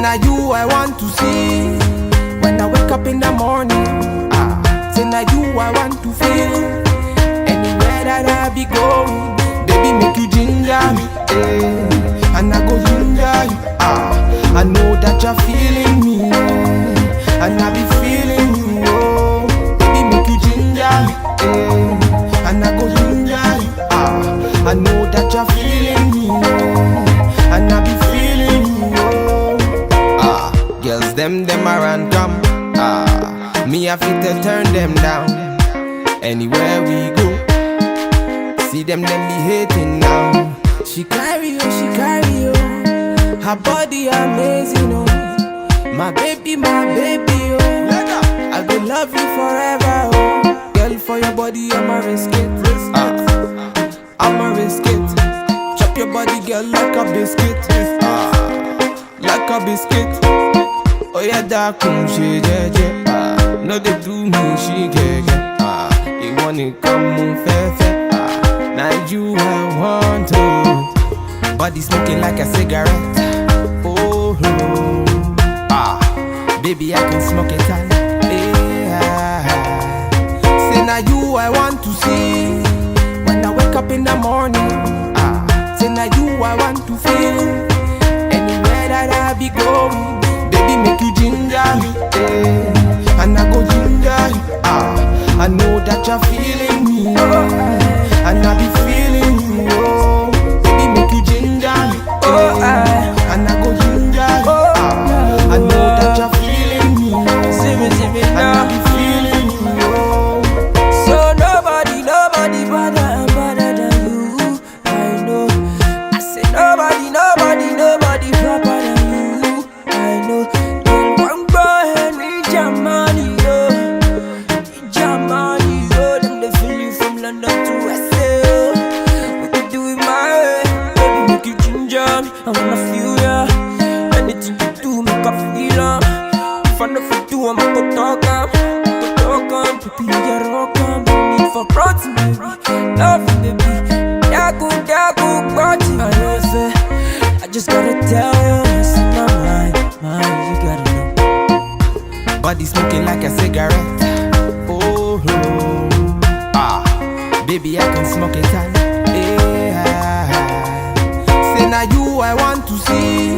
Say now you I want to see when I wake up in the morning. Say now you I want to feel anywhere that I be going. Baby, make you ginger me, and I go ginger you. I know that you're feeling me, and I be feeling you. Oh, baby, make you ginger me, and I go ginger you. I know that you're feeling me, and I be feeling you. Girls, them around come. Me I fit to turn them down. Anywhere we go, see them be hating now. She carry you. Her body amazing, oh. My baby, oh. I will love you forever, oh. Girl, for your body, I'ma risk it. I'ma risk it. Chop your body, girl, like a biscuit. Like a biscuit. Oh yeah, that come she jeje. No they do me, she get. You wanna come move fair. Now you I want to. Body smoking like a cigarette. Oh, baby, I can smoke it all. Say now you I want to see when I wake up in the morning. Say now you I want to feel anywhere that I be going. Baby, make you ginger me, and I go ginger you. I know that you're feeling me, and I be feeling you. Oh, baby, make you ginger me, and I go ginger you. I know that you're feeling me, and I be feeling you. Oh. So nobody better than you. I know. I say nobody proper than you. I know. Don't want go ahead, need your money, yo. Need your money, yo. Them they feel you from London to SA. We could do it my way. Baby, make you ginger me. I wanna feel ya. Anything you do, make I feel ya. If I know if you do, I'ma go talk am. Baby, you rock am. No need for protein, baby. Love you, baby. Dagu, party. I know say, I just gotta tell you, it's in my mind, you gotta know. Body smoking like a cigarette. Oh, baby, I can smoke it all. Say now you I want to see